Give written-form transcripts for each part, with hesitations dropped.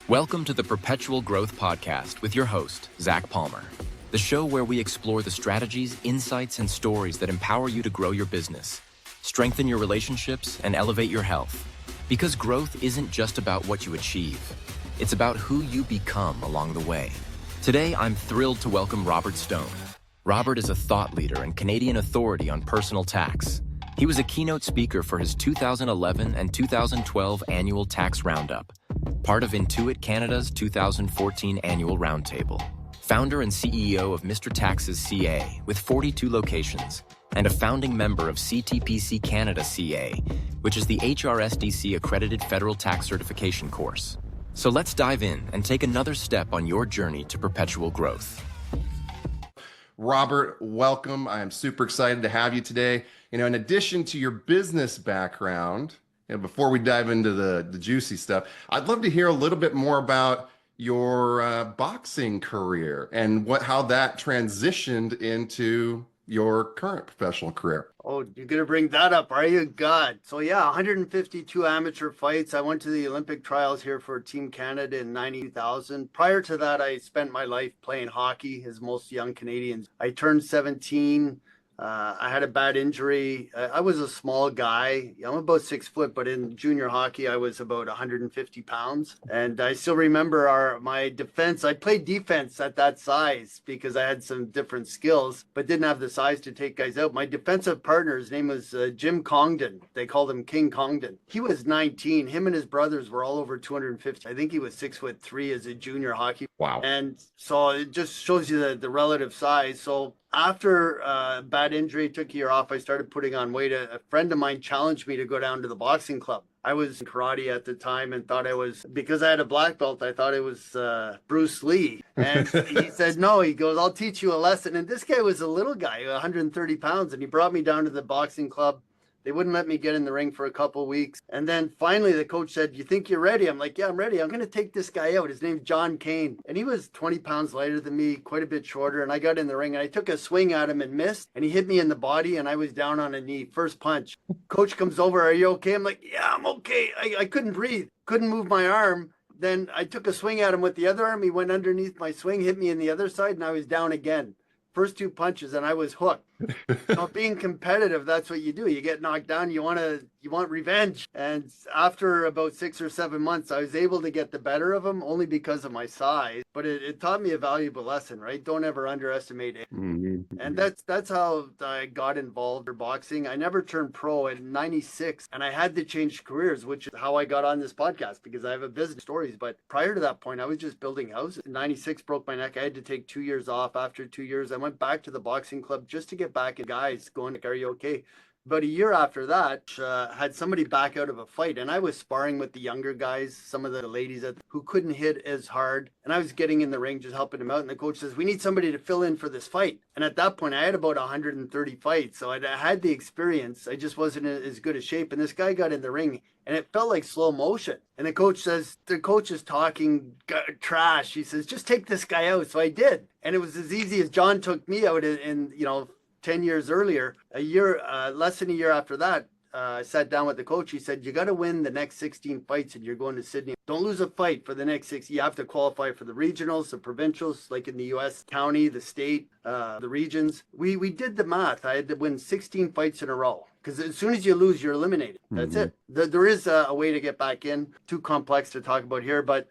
Welcome to the Perpetual Growth Podcast with your host, Zach Palmer, the show where we explore the strategies, insights, and stories that empower you to grow your business, strengthen your relationships, and elevate your health. Because growth isn't just about what you achieve, it's about who you become along the way. Today, I'm thrilled to welcome Robert Stone. Robert is a thought leader and Canadian authority on personal tax. He was a keynote speaker for his 2011 and 2012 annual tax roundup, part of Intuit Canada's 2014 annual roundtable. Founder and CEO of Mr. Taxes CA with 42 locations, and a founding member of CTPC Canada CA, which is the HRSDC accredited federal tax certification course. So let's dive in and take another step on your journey to perpetual growth. Robert, welcome. I am super excited to have you today. In addition to your business background, before we dive into the juicy stuff, I'd love to hear a little bit more about your boxing career and how that transitioned into your current professional career. Oh, you're going to bring that up, are you? God. So yeah, 152 amateur fights. I went to the Olympic trials here for Team Canada in 90,000. Prior to that, I spent my life playing hockey, as most young Canadians. I turned 17. I had a bad injury. I was a small guy. I'm about 6 foot, but in junior hockey, I was about 150 pounds. And I still remember my defense. I played defense at that size because I had some different skills, but didn't have the size to take guys out. My defensive partner, his name was Jim Congdon. They called him King Congdon. He was 19. Him and his brothers were all over 250. I think he was 6'3" as a junior hockey. Wow. And so it just shows you the relative size. So after a bad injury, took a year off, I started putting on weight. A friend of mine challenged me to go down to the boxing club. I was in karate at the time and thought because I had a black belt, I thought it was Bruce Lee. And he said, no, he goes, I'll teach you a lesson. And this guy was a little guy, 130 pounds. And he brought me down to the boxing club. They wouldn't let me get in the ring for a couple of weeks. And then finally the coach said, you think you're ready? I'm like, yeah, I'm ready. I'm going to take this guy out. His name's John Kane. And he was 20 pounds lighter than me, quite a bit shorter. And I got in the ring and I took a swing at him and missed. And he hit me in the body and I was down on a knee. First punch. Coach comes over. Are you okay? I'm like, yeah, I'm okay. I couldn't breathe. Couldn't move my arm. Then I took a swing at him with the other arm. He went underneath my swing, hit me in the other side, and I was down again. First 2 punches and I was hooked. Being competitive, that's what you do. You get knocked down, you want revenge. And after about 6 or 7 months, I was able to get the better of him only because of my size. But it taught me a valuable lesson, right? Don't ever underestimate it. Mm-hmm. And that's how I got involved in boxing. I never turned pro at 96, and I had to change careers, which is how I got on this podcast because I have a business stories. But prior to that point, I was just building houses. In 96, broke my neck. I had to take 2 years off. After 2 years, I went back to the boxing club just to get back at guys going, like, are you okay? About a year after that, had somebody back out of a fight, and I was sparring with the younger guys, some of the ladies who couldn't hit as hard, and I was getting in the ring just helping them out, and the coach says, we need somebody to fill in for this fight. And at that point, I had about 130 fights, so I had the experience. I just wasn't as good a shape, and this guy got in the ring, and it felt like slow motion. And the coach is talking trash. He says, just take this guy out. So I did, and it was as easy as John took me out in 10 years earlier. Less than a year after that, I sat down with the coach. He said, you got to win the next 16 fights and you're going to Sydney. Don't lose a fight for the next 6. You have to qualify for the regionals, the provincials, like in the U.S., county, the state, the regions. We did the math. I had to win 16 fights in a row. Because as soon as you lose, you're eliminated. That's it. There is a way to get back in. Too complex to talk about here, but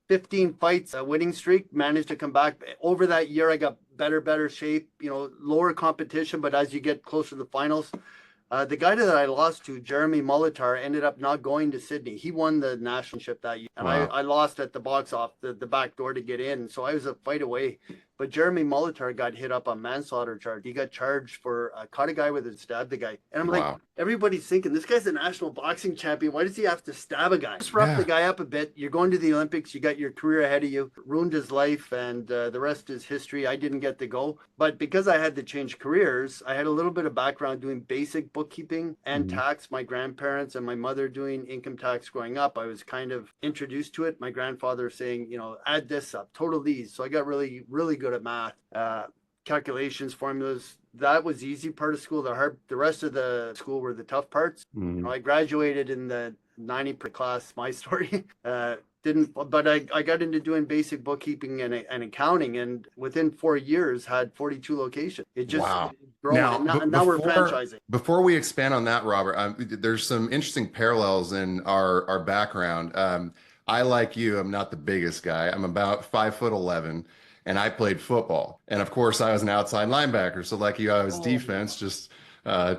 15 fights, a winning streak, managed to come back. Over that year, I got better shape, lower competition, but as you get closer to the finals, the guy that I lost to, Jeremy Molitor, ended up not going to Sydney. He won the nationalship that year. And wow. I lost at the box off the back door to get in. So I was a fight away. But Jeremy Molitor got hit up on manslaughter charge. He got charged for caught a guy with a stab the guy. And I'm like, everybody's thinking, this guy's a national boxing champion. Why does he have to stab a guy? Just rough the guy up a bit. You're going to the Olympics. You got your career ahead of you. Ruined his life, and the rest is history. I didn't get to go. But because I had to change careers, I had a little bit of background doing basic bookkeeping and tax. My grandparents and my mother doing income tax growing up. I was kind of introduced to it. My grandfather saying, add this up, total these. So I got really, really good at math, calculations, formulas. That was the easy part of school. The rest of the school were the tough parts. I graduated in the 90 per class, my story. But I got into doing basic bookkeeping and accounting, and within 4 years had 42 locations. It just Wow. grown. Now, And now we're franchising. before we expand on that, Robert, there's some interesting parallels in our background. I, like you, am not the biggest guy. I'm about 5'11", and I played football. And of course, I was an outside linebacker. So like you, I was defense, just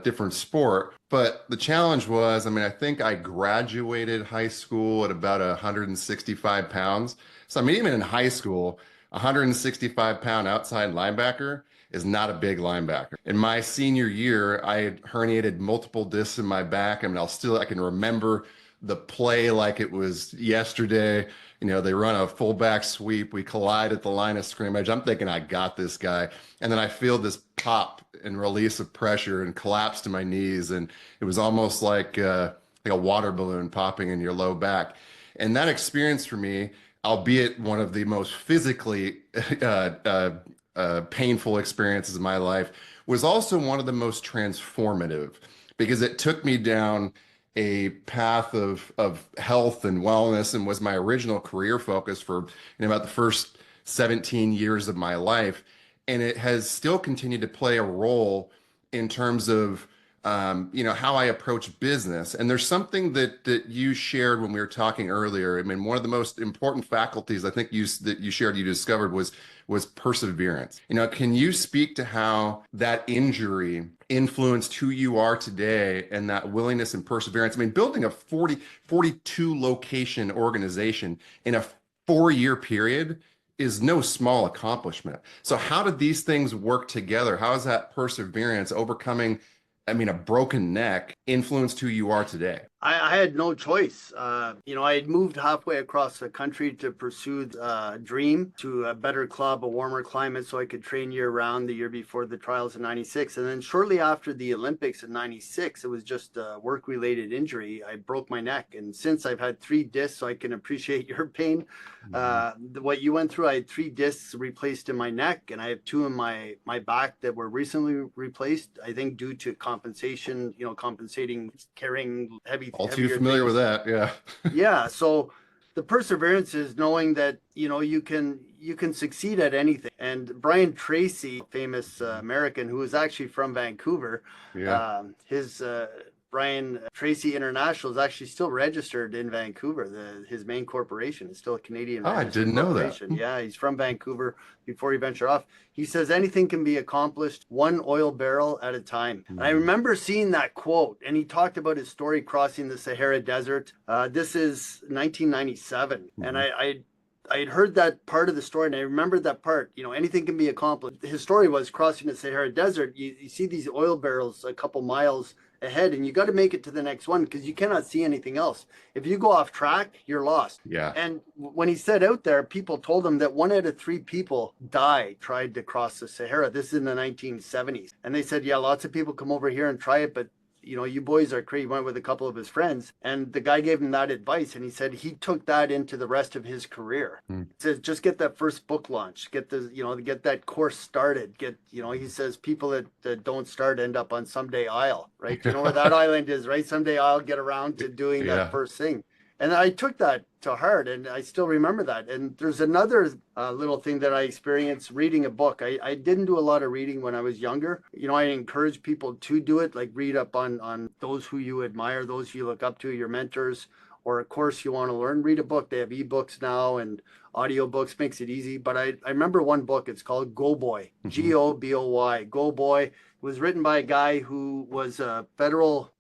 different sport. But the challenge was, I mean, I think I graduated high school at about 165 pounds. So I mean, even in high school, 165-pound outside linebacker is not a big linebacker. In my senior year, I had herniated multiple discs in my back. I mean, I can remember the play like it was yesterday. You know, they run a fullback sweep. We collide at the line of scrimmage. I'm thinking I got this guy. And then I feel this pop and release of pressure and collapse to my knees. And it was almost like a water balloon popping in your low back. And that experience for me, albeit one of the most physically painful experiences of my life, was also one of the most transformative, because it took me down a path of health and wellness, and was my original career focus for about the first 17 years of my life. And it has still continued to play a role in terms of how I approach business. And there's something that you shared when we were talking earlier. I mean, one of the most important faculties I think you shared, you discovered, was perseverance. Can you speak to how that injury influenced who you are today, and that willingness and perseverance? I mean, building a 42 location organization in a 4-year period is no small accomplishment. So how did these things work together? How is that perseverance, overcoming, I mean, a broken neck, influenced who you are today? I had no choice. I had moved halfway across the country to pursue a dream to a better club, a warmer climate, so I could train year round the year before the trials in 96. And then shortly after the Olympics in 96, it was just a work-related injury. I broke my neck. And since I've had 3 discs, so I can appreciate your pain. What you went through, I had 3 discs replaced in my neck, and I have 2 in my back that were recently replaced, I think due to compensating carrying heavy. All too familiar with that, yeah. Yeah, so the perseverance is knowing that you can succeed at anything. And Brian Tracy, famous American who was actually from Vancouver, his Brian Tracy International is actually still registered in Vancouver. His main corporation is still a Canadian. I didn't know that. Yeah, he's from Vancouver before he ventured off. He says anything can be accomplished one oil barrel at a time. And I remember seeing that quote, and he talked about his story crossing the Sahara Desert. This is 1997, and I had heard that part of the story, and I remembered that part. Anything can be accomplished. His story was crossing the Sahara Desert. You see these oil barrels a couple miles ahead, and you got to make it to the next one because you cannot see anything else. If you go off track, you're lost. Yeah. And when he set out there, people told him that 1 out of 3 people tried to cross the Sahara. This is in the 1970s. And they said, yeah, lots of people come over here and try it, but you boys are crazy. He went with a couple of his friends, and the guy gave him that advice, and he said he took that into the rest of his career. He says, just get that first book launch, get that course started, he says people that don't start end up on Someday I'll, right? You know where that island is, right? Someday I'll get around to doing that first thing. And I took that to heart, and I still remember that. And there's another little thing that I experienced reading a book. I didn't do a lot of reading when I was younger. I encourage people to do it, like read up on those who you admire, those you look up to, your mentors, or a course you want to learn. Read a book. They have ebooks now, and audiobooks makes it easy. But I remember one book. It's called Go Boy, Goboy. Go Boy. It was written by a guy who was a federal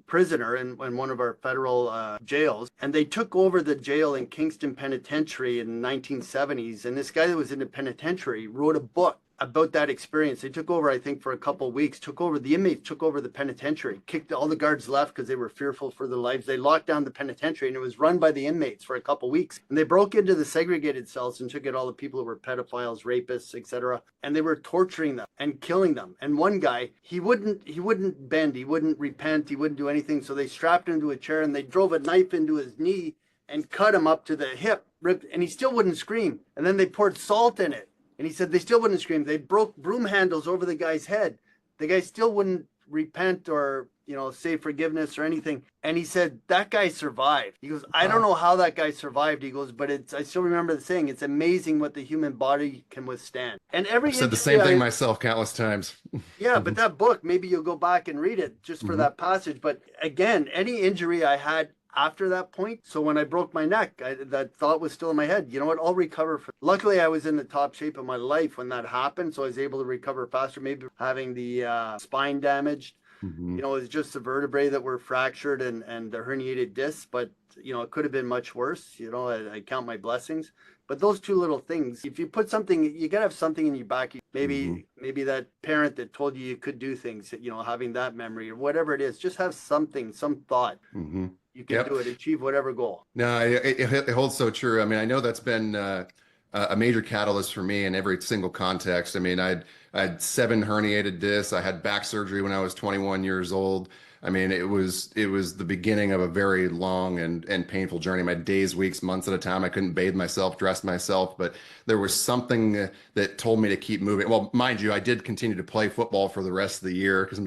prisoner in one of our federal jails, and they took over the jail in Kingston Penitentiary in the 1970s. And this guy that was in the penitentiary wrote a book about that experience. They took over, I think, for a couple of weeks, the inmates took over the penitentiary, kicked all the guards left because they were fearful for their lives. They locked down the penitentiary, and it was run by the inmates for a couple of weeks. And they broke into the segregated cells and took out all the people who were pedophiles, rapists, etc. And they were torturing them and killing them. And one guy, he wouldn't bend, he wouldn't repent, he wouldn't do anything. So they strapped him to a chair, and they drove a knife into his knee and cut him up to the hip, and he still wouldn't scream. And then they poured salt in it. And he said they still wouldn't scream. They broke broom handles over the guy's head. The guy still wouldn't repent or say forgiveness or anything. And he said, that guy survived. He goes, I don't know how that guy survived. He goes, but I still remember the saying, it's amazing what the human body can withstand. And I've said the same thing myself countless times. Yeah, but that book, maybe you'll go back and read it just for that passage. But again, any injury I had after that point. So when I broke my neck, that thought was still in my head. You know what? I'll recover. Luckily, I was in the top shape of my life when that happened. So I was able to recover faster. Maybe having the spine damaged, it was just the vertebrae that were fractured and the herniated discs. But, it could have been much worse. I count my blessings. But those two little things, if you put something, you got to have something in your back. Maybe that parent that told you could do things, having that memory or whatever it is, just have something, some thought. You can do it, achieve whatever goal. No, it holds so true. I mean, I know that's been a major catalyst for me in every single context. I mean, I had 7 herniated discs. I had back surgery when I was 21 years old. I mean, it was the beginning of a very long and painful journey. My days, weeks, months at a time. I couldn't bathe myself, dress myself, but there was something that told me to keep moving. Well, mind you, I did continue to play football for the rest of the year because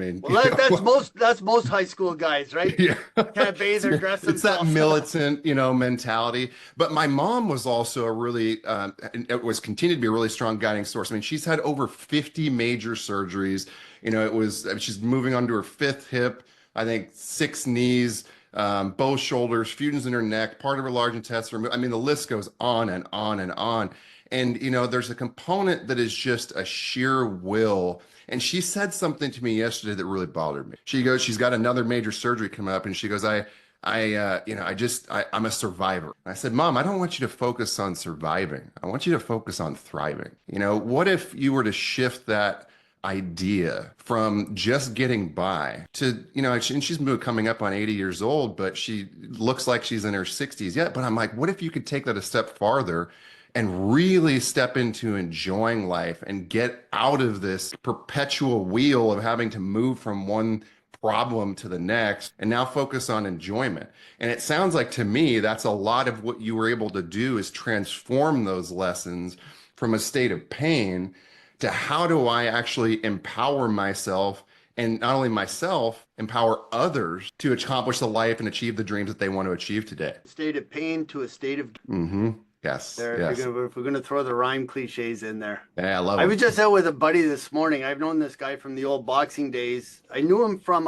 that's most high school guys, right? Yeah, can't bathe or dress themselves. It's that militant, mentality. But my mom was also a really, it was continued to be a really strong guiding source. I mean, she's had over 50 major surgeries. She's moving on to her 5th hip. I think 6 knees, both shoulders, fusions in her neck, part of her large intestine. I mean, the list goes on and on and on. And, there's a component that is just a sheer will. And she said something to me yesterday that really bothered me. She goes, she's got another major surgery coming up. And she goes, I'm a survivor. I said, Mom, I don't want you to focus on surviving. I want you to focus on thriving. What if you were to shift that idea from just getting by to, and she's coming up on 80 years old, but she looks like she's in her 60s yet. But I'm like, what if you could take that a step farther and really step into enjoying life and get out of this perpetual wheel of having to move from one problem to the next and now focus on enjoyment? And it sounds like to me, that's a lot of what you were able to do, is transform those lessons from a state of pain to how do I actually empower myself, and not only myself, empower others to accomplish the life and achieve the dreams that they want to achieve today. State of pain to a state of... Yes. If we're going to throw the rhyme cliches in there. Yeah, I love it. I was just out with a buddy this morning. I've known this guy from the old boxing days. I moved from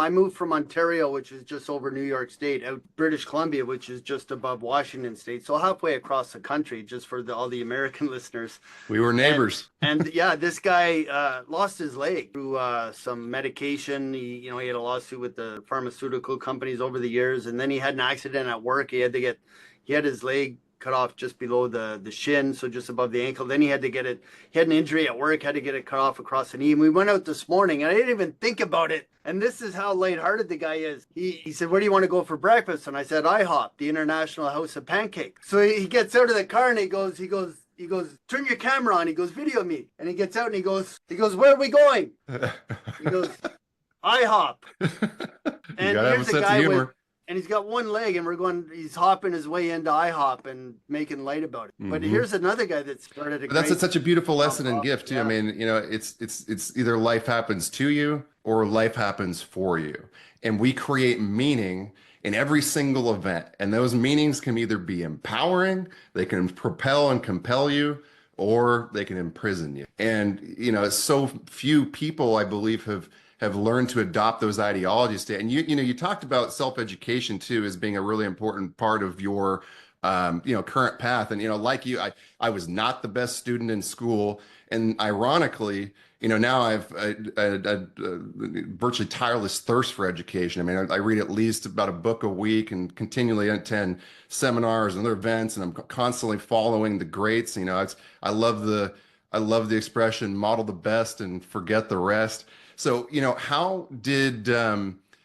Ontario, which is just over New York State, out British Columbia, which is just above Washington State. So halfway across the country, just for all the American listeners. We were neighbors. And yeah, this guy lost his leg through some medication. He had a lawsuit with the pharmaceutical companies over the years. And then he had an accident at work. He had his leg cut off just below the shin, so just above the ankle. Then he had an injury at work, had to get it cut off across the knee. And we went out this morning, and I didn't even think about it. And this is how lighthearted the guy is. He said, where do you want to go for breakfast? And I said, IHOP, the International House of Pancakes. So he gets out of the car and he goes, turn your camera on. He goes, video me. And he gets out and he goes, where are we going? He goes, IHOP. And here's the guy and he's got one leg, and he's hopping his way into IHOP and making light about it. But here's another guy that started that's such a beautiful lesson and gift too. Yeah. I mean, it's either life happens to you or life happens for you. And we create meaning in every single event. And those meanings can either be empowering, they can propel and compel you, or they can imprison you. And, so few people, I believe, have learned to adopt those ideologies. And you talked about self-education too as being a really important part of your current path. And like you, I was not the best student in school, and ironically, now I've a virtually tireless thirst for education. I mean, I read at least about a book a week and continually attend seminars and other events, and I'm constantly following the greats. I love the expression "model the best and forget the rest." So, how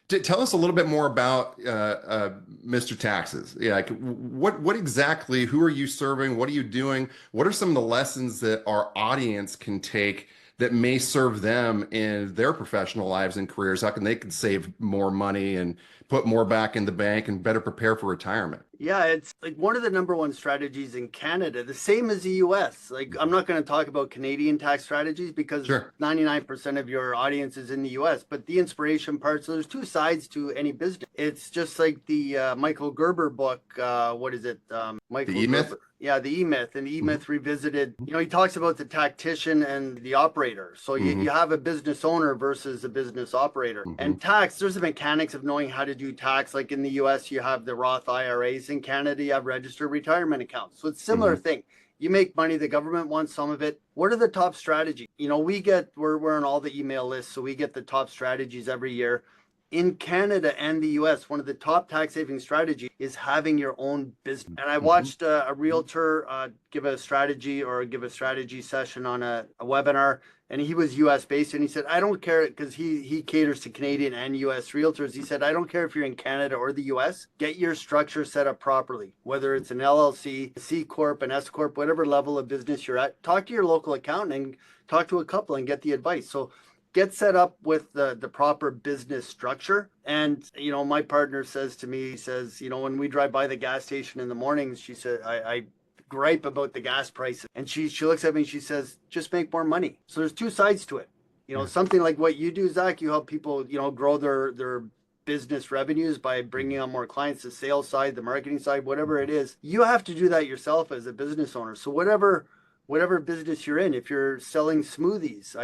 tell us a little bit more about Mr. Taxes. Yeah, like what exactly, who are you serving? What are you doing? What are some of the lessons that our audience can take that may serve them in their professional lives and careers? How can they save more money and put more back in the bank and better prepare for retirement? Yeah, it's like one of the number one strategies in Canada, the same as the US. Like, I'm not going to talk about Canadian tax strategies because Sure. 99% of your audience is in the US, but the inspiration part, so there's two sides to any business. It's just like the Michael Gerber book. What is it? The Michael E-Myth? Gerber. Yeah, the E-Myth. And the Mhm. E-Myth revisited, he talks about the tactician and the operator. So you have a business owner versus a business operator. And tax, there's the mechanics of knowing how to do tax. Like in the US, you have the Roth IRAs. In Canada, you have registered retirement accounts. So it's similar thing. You make money, the government wants some of it. What are the top strategies? We're on all the email lists, so we get the top strategies every year. In Canada and the US, one of the top tax saving strategies is having your own business. And I watched a realtor give a strategy session on a webinar, and he was US based, and he said, I don't care, because he caters to Canadian and US realtors. He said, I don't care if you're in Canada or the US, get your structure set up properly, whether it's an LLC, C Corp, an S Corp, whatever level of business you're at. Talk to your local accountant and talk to a couple and get the advice. So get set up with the proper business structure. And, my partner says to me, he says, when we drive by the gas station in the mornings, she said, I gripe about the gas prices. And she looks at me and she says, just make more money. So there's two sides to it. Something like what you do, Zach, you help people, grow their business revenues by bringing on more clients, the sales side, the marketing side, whatever it is. You have to do that yourself as a business owner. So whatever business you're in, if you're selling smoothies,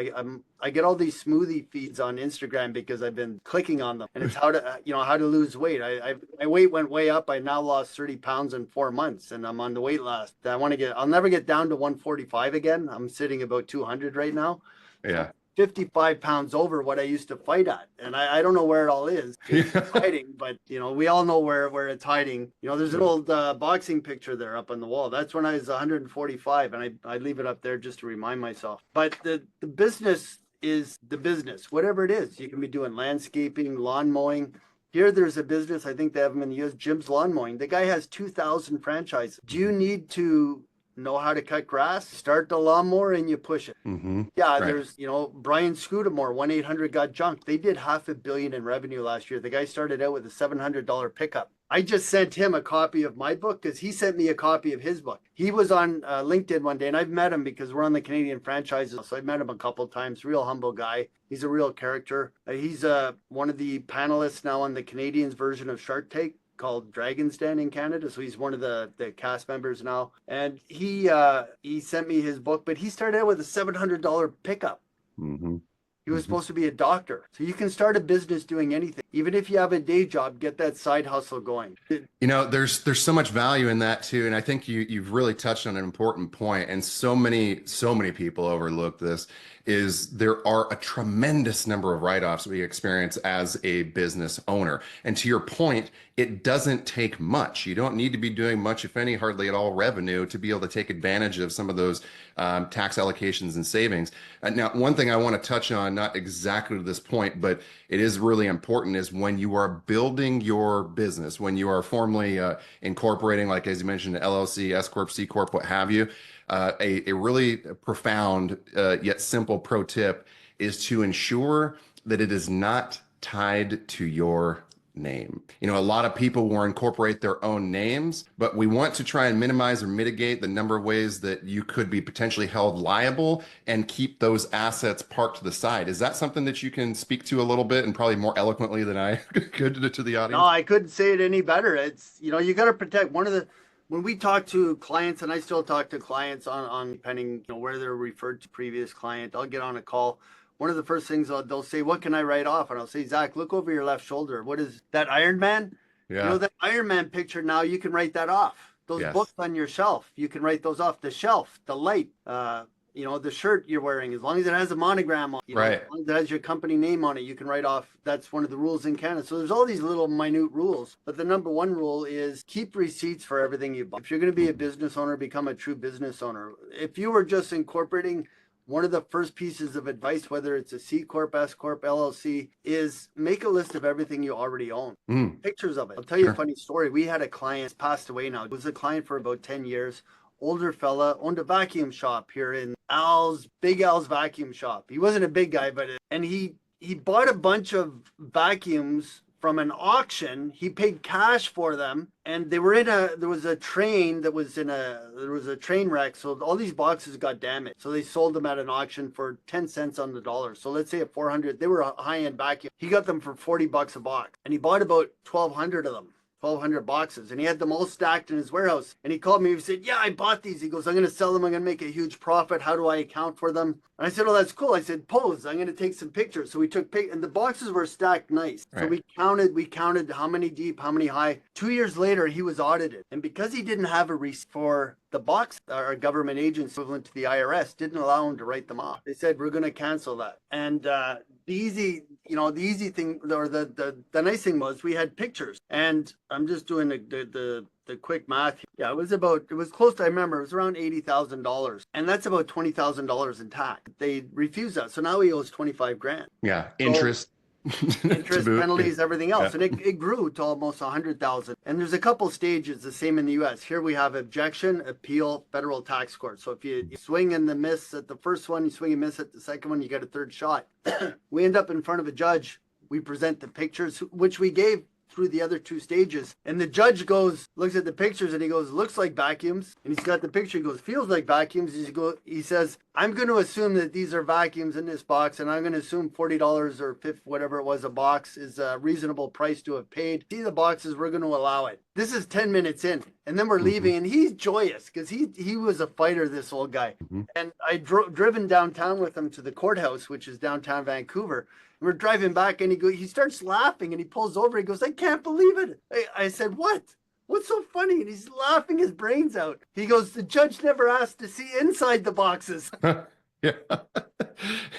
I get all these smoothie feeds on Instagram because I've been clicking on them, and it's how to lose weight. My weight went way up. I now lost 30 pounds in 4 months, and I'm on the weight loss. I'll never get down to 145 again. I'm sitting about 200 right now. Yeah. 55 pounds over what I used to fight at. And I don't know where it all is. It's hiding, but we all know where it's hiding. There's an old boxing picture there up on the wall. That's when I was 145, and I leave it up there just to remind myself. But the business is the business, whatever it is. You can be doing landscaping, lawn mowing. Here, there's a business, I think they have them in the US, Jim's Lawn Mowing. The guy has 2,000 franchises. Do you need to know how to cut grass? Start the lawnmower and you push it. Yeah, right. There's, Brian Scudamore, 1-800-GOT-JUNK. They did $500 million in revenue last year. The guy started out with a $700 pickup. I just sent him a copy of my book because he sent me a copy of his book. He was on LinkedIn one day, and I've met him because we're on the Canadian franchises. So I've met him a couple of times. Real humble guy. He's a real character. He's one of the panelists now on the Canadians version of Shark Tank called Dragon's Den in Canada. So he's one of the cast members now. And he sent me his book, but he started out with a $700 pickup. He was supposed to be a doctor. So you can start a business doing anything. Even if you have a day job, get that side hustle going. There's so much value in that too. And I think you've really touched on an important point. And so many people overlook this, is there are a tremendous number of write-offs we experience as a business owner. And to your point, it doesn't take much. You don't need to be doing much, if any, hardly at all revenue to be able to take advantage of some of those tax allocations and savings. Now, one thing I want to touch on, not exactly to this point, but it is really important, is when you are building your business, when you are formally incorporating, like as you mentioned, LLC, S Corp, C Corp, what have you, a really profound yet simple pro tip is to ensure that it is not tied to your name. A lot of people will incorporate their own names, but we want to try and minimize or mitigate the number of ways that you could be potentially held liable and keep those assets parked to the side. Is that something that you can speak to a little bit, and probably more eloquently than I could to the audience? No, I couldn't say it any better. It's, you got to protect when we talk to clients, and I still talk to clients on depending, where they're referred to previous client, I'll get on a call. One of the first things they'll say, what can I write off? And I'll say, Zach, look over your left shoulder. What is that, Iron Man? Yeah. That Iron Man picture, now you can write that off. Those books on your shelf, you can write those off. The shelf, the light, the shirt you're wearing, as long as it has a monogram on it, right, as long as it has your company name on it, you can write off. That's one of the rules in Canada. So there's all these little minute rules, but the number one rule is keep receipts for everything you buy. If you're going to be a business owner, become a true business owner. If you were just incorporating, one of the first pieces of advice, whether it's a C Corp, S Corp, LLC, is make a list of everything you already own. Pictures of it. I'll tell you a funny story. We had a client, passed away now. It was a client for about 10 years. Older fella, owned a vacuum shop here in Big Al's vacuum shop. He wasn't a big guy, and he bought a bunch of vacuums from an auction. He paid cash for them, and they were there was a train that was there was a train wreck. So all these boxes got damaged. So they sold them at an auction for 10 cents on the dollar. So let's say at 400, they were a high-end vacuum. He got them for $40 a box, and he bought about 1,200 of them. 1,200 boxes, and he had them all stacked in his warehouse. And he called me, he said, yeah, I bought these. He goes, I'm going to sell them. I'm going to make a huge profit. How do I account for them? And I said, oh, that's cool. I said, pose, I'm going to take some pictures. So we took and the boxes were stacked nice. Right. So we counted how many deep, how many high. 2 years later, he was audited. And because he didn't have a receipt for the box, our government agents equivalent to the IRS didn't allow him to write them off. They said, we're going to cancel that. And the easy thing, or the nice thing was we had pictures. And I'm just doing the quick math. Yeah, it was close to, I remember, it was around $80,000. And that's about $20,000 in tax. They refused that. So now he owes 25 grand. Yeah, interest. Interest, penalties, everything else. Yeah. And it grew to almost 100,000. And there's a couple stages, the same in the US. Here we have objection, appeal, federal tax court. So if you swing and miss at the first one, you swing and miss at the second one, you get a third shot. We end up in front of a judge. We present the pictures, which we gave through the other two stages. And the judge looks at the pictures and he goes, looks like vacuums. And he's got the picture, he goes, feels like vacuums. He says, I'm going to assume that these are vacuums in this box, and I'm going to assume $40 or $50, whatever it was a box, is a reasonable price to have paid. See the boxes, we're going to allow it. This is 10 minutes in, and then we're leaving, and he's joyous because he was a fighter, this old guy. And I driven downtown with him to the courthouse, which is downtown Vancouver. We're driving back, and he starts laughing, and he pulls over. He goes, I can't believe it. I said, what? What's so funny? And he's laughing his brains out. He goes, the judge never asked to see inside the boxes. Yeah.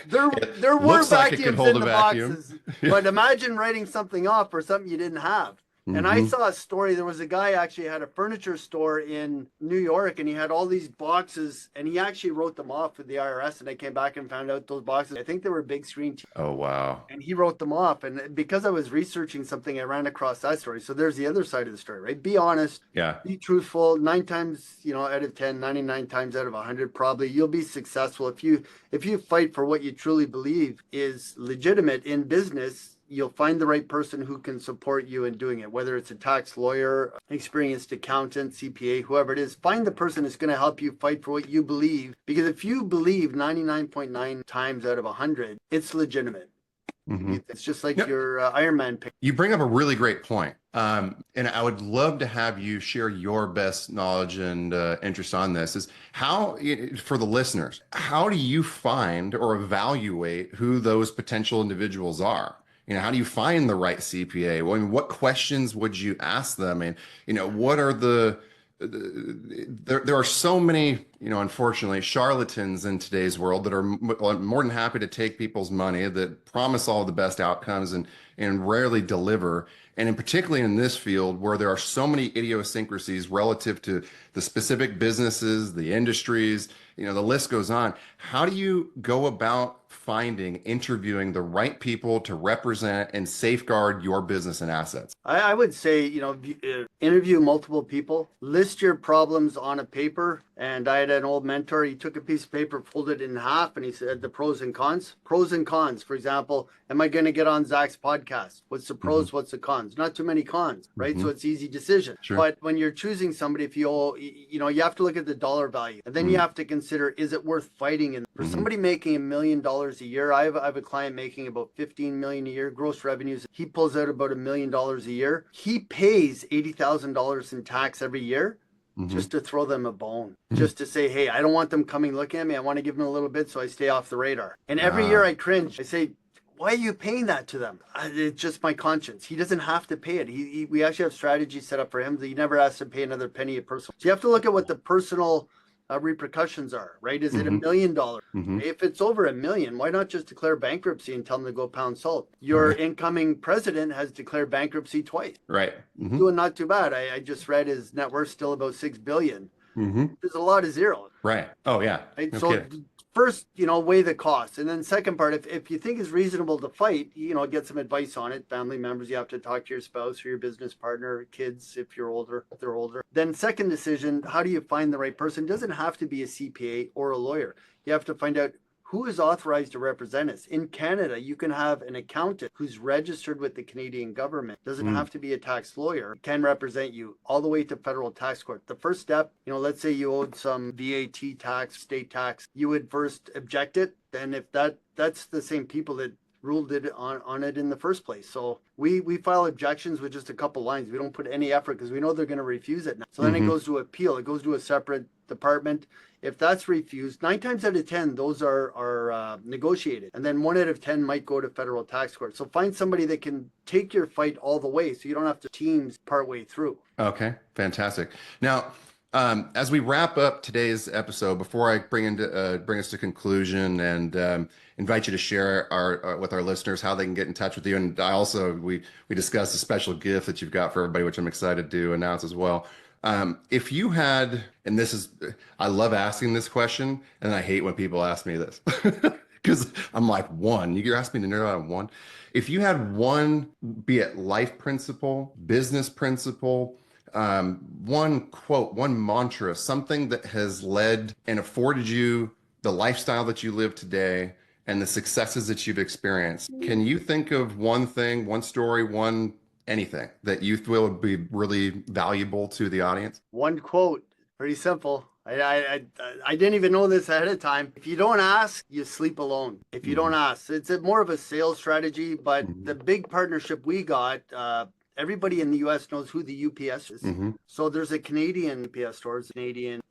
There were vacuums in the boxes. Yeah. But imagine writing something off for something you didn't have. And I saw a story. There was a guy actually had a furniture store in New York, and he had all these boxes, and he actually wrote them off with the IRS. And I came back and found out those boxes, I think they were big screen TVs. Oh, wow. And he wrote them off. And because I was researching something, I ran across that story. So there's the other side of the story, right? Be honest. Yeah. Be truthful. 9 times, out of 10, 99 times out of 100, probably you'll be successful. If you fight for what you truly believe is legitimate in business, you'll find the right person who can support you in doing it, whether it's a tax lawyer, experienced accountant, CPA, whoever it is. Find the person that's going to help you fight for what you believe. Because if you believe 99.9 times out of 100, it's legitimate. It's just like your Ironman pick. You bring up a really great point. And I would love to have you share your best knowledge and interest on this. Is how, for the listeners, how do you find or evaluate who those potential individuals are? How do you find the right CPA? Well, I mean, what questions would you ask them? And, what are there are so many, unfortunately, charlatans in today's world that are more than happy to take people's money, that promise all the best outcomes and rarely deliver. And in particularly in this field where there are so many idiosyncrasies relative to the specific businesses, the industries, the list goes on. How do you go about interviewing the right people to represent and safeguard your business and assets? I would say, interview multiple people, list your problems on a paper. And I had an old mentor, he took a piece of paper, folded it in half, and he said the pros and cons. Pros and cons, for example, am I going to get on Zach's podcast? What's the pros, what's the cons? Not too many cons, right? So it's easy decision. Sure. But when you're choosing somebody, if you have to look at the dollar value. And then you have to consider, is it worth fighting? And for somebody making $1 million a year, I have a client making about $15 million a year, gross revenues. He pulls out about $1 million a year. He pays $80,000 in tax every year. Just to throw them a bone, just to say, hey, I don't want them coming looking at me. I want to give them a little bit so I stay off the radar. And every year I cringe. I say, why are you paying that to them? It's just my conscience. He doesn't have to pay it. We actually have strategies set up for him that he never has to pay another penny of personal. So you have to look at what the personal repercussions are, right? Is it $1 million? If it's over $1 million, why not just declare bankruptcy and tell them to go pound salt? Your incoming president has declared bankruptcy twice. Right. Doing not too bad. I just read his net worth still about $6 billion. There's a lot of zeros. Right. Oh, yeah. Right? So first, weigh the costs. And then second part, if you think it's reasonable to fight, get some advice on it. Family members, you have to talk to your spouse or your business partner, kids, if they're older. Then second decision, how do you find the right person? It doesn't have to be a CPA or a lawyer. You have to find out who is authorized to represent us? In Canada, you can have an accountant who's registered with the Canadian government. Doesn't have to be a tax lawyer, can represent you all the way to federal tax court. The first step, let's say you owed some VAT tax, state tax, you would first object it. Then if that's the same people that ruled it on it in the first place. So we file objections with just a couple lines. We don't put any effort because we know they're going to refuse it now. So then it goes to appeal. It goes to a separate department. If that's refused, 9 times out of 10, those are negotiated. And then 1 out of 10 might go to federal tax court. So find somebody that can take your fight all the way so you don't have to teams partway through. Okay, fantastic. Now, as we wrap up today's episode, before I bring us to conclusion and invite you to share with our listeners how they can get in touch with you, and we discussed a special gift that you've got for everybody, which I'm excited to announce as well. If you had, and I love asking this question, and I hate when people ask me this because I'm like, you're asking me to narrow out on one. If you had one, be it life principle, business principle, one quote, one mantra, something that has led and afforded you the lifestyle that you live today and the successes that you've experienced, can you think of one thing, one story, anything that you feel would be really valuable to the audience? One quote, pretty simple. I didn't even know this ahead of time. If you don't ask, you sleep alone. If you don't ask, it's more of a sales strategy, but the big partnership we got, everybody in the US knows who the UPS is. So there's a Canadian UPS stores,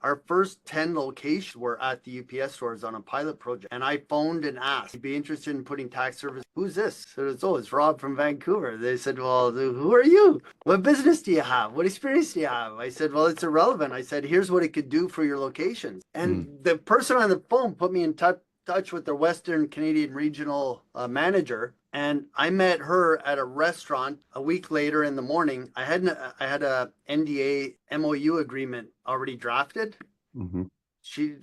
Our first 10 locations were at the UPS stores on a pilot project. And I phoned and asked, you'd be interested in putting tax service? Who's this? So it's Rob from Vancouver. They said, well, who are you? What business do you have? What experience do you have? I said, well, it's irrelevant. I said, here's what it could do for your locations. And the person on the phone put me in touch with their Western Canadian regional manager. And I met her at a restaurant a week later in the morning. I had a NDA MOU agreement already drafted.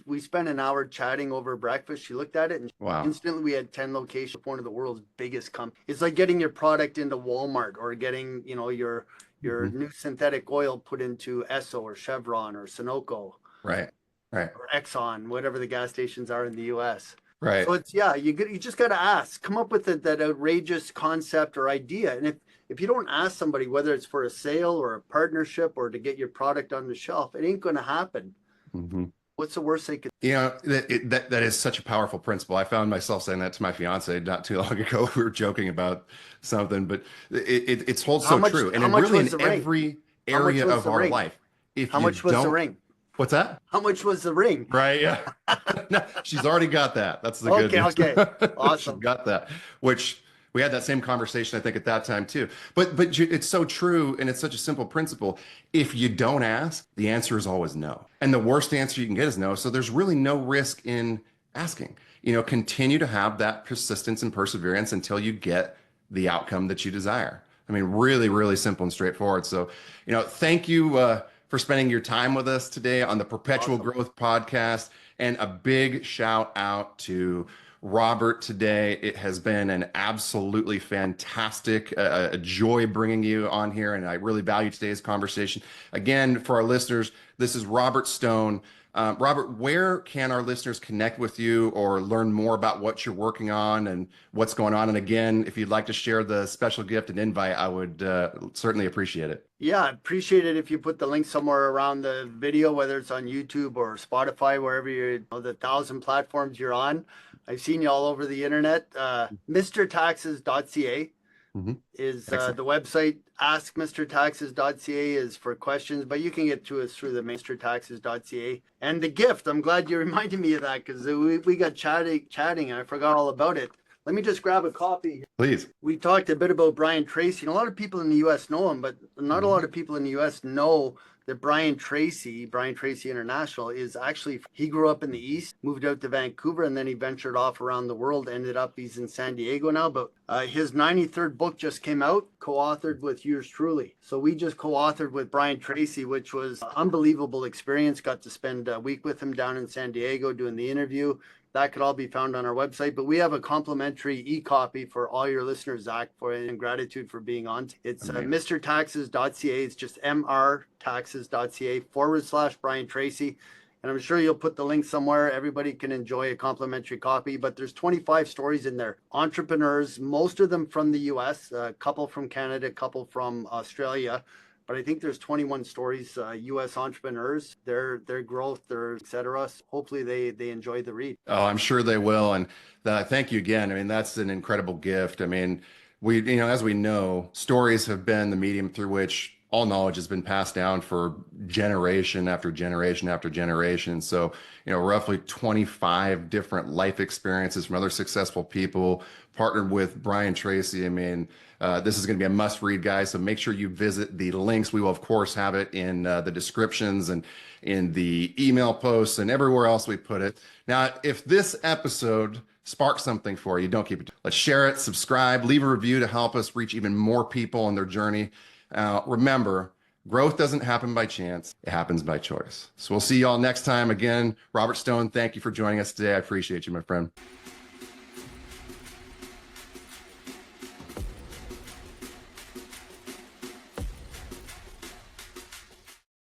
We spent an hour chatting over breakfast. She looked at it and instantly we had 10 locations, one of the world's biggest companies. It's like getting your product into Walmart or getting, your new synthetic oil put into Esso or Chevron or Sunoco. Right. Or Exxon, whatever the gas stations are in the US. Right. So it's, you just got to ask, come up with that outrageous concept or idea. And if you don't ask somebody, whether it's for a sale or a partnership or to get your product on the shelf, it ain't going to happen. What's the worst they could? That is such a powerful principle. I found myself saying that to my fiance not too long ago. We were joking about something, but it holds so true. And really in every area of our life. How much was the ring? What's that? How much was the ring? Right. Yeah. No, she's already got that. That's the good news. Okay. Awesome. She got that, which we had that same conversation, I think, at that time too. But it's so true. And it's such a simple principle. If you don't ask, the answer is always no. And the worst answer you can get is no. So there's really no risk in asking. Continue to have that persistence and perseverance until you get the outcome that you desire. I mean, really, really simple and straightforward. So, thank you for spending your time with us today on the Perpetual Growth Podcast. And a big shout out to Robert today. It has been an absolutely fantastic a joy bringing you on here. And I really value today's conversation. Again, for our listeners, this is Robert Stone. Robert, where can our listeners connect with you or learn more about what you're working on and what's going on? And again, if you'd like to share the special gift and invite, I would certainly appreciate it. Yeah, I appreciate it if you put the link somewhere around the video, whether it's on YouTube or Spotify, wherever the 1,000 platforms you're on. I've seen you all over the internet. MrTaxes.ca is the website. AskMrTaxes.ca is for questions, but you can get to us through the MrTaxes.ca. And the gift, I'm glad you reminded me of that because we got chatting and I forgot all about it. Let me just grab a copy. Please. We talked a bit about Brian Tracy. And a lot of people in the U.S. know him, but not a lot of people in the U.S. know that Brian Tracy International, is actually, he grew up in the East, moved out to Vancouver, and then he ventured off around the world, he's in San Diego now. But his 93rd book just came out, co-authored with yours truly. So we just co-authored with Brian Tracy, which was an unbelievable experience. Got to spend a week with him down in San Diego doing the interview. That could all be found on our website, but we have a complimentary e-copy for all your listeners, Zach, and gratitude for being on. It's MrTaxes.ca. It's just MrTaxes.ca /Brian Tracy. And I'm sure you'll put the link somewhere. Everybody can enjoy a complimentary copy, but there's 25 stories in there. Entrepreneurs, most of them from the US, a couple from Canada, a couple from Australia. But I think there's 21 stories, US entrepreneurs, their growth, their et cetera. So hopefully they enjoy the read. Oh, I'm sure they will. And thank you again. I mean, that's an incredible gift. I mean, as we know, stories have been the medium through which all knowledge has been passed down for generation after generation after generation. So, roughly 25 different life experiences from other successful people partnered with Brian Tracy. I mean, this is going to be a must read, guys. So make sure you visit the links. We will, of course, have it in the descriptions and in the email posts and everywhere else we put it. Now, if this episode sparks something for you, don't keep it. Let's share it, subscribe, leave a review to help us reach even more people on their journey. Remember, growth doesn't happen by chance. It happens by choice. So we'll see you all next time. Again, Robert Stone, thank you for joining us today. I appreciate you, my friend.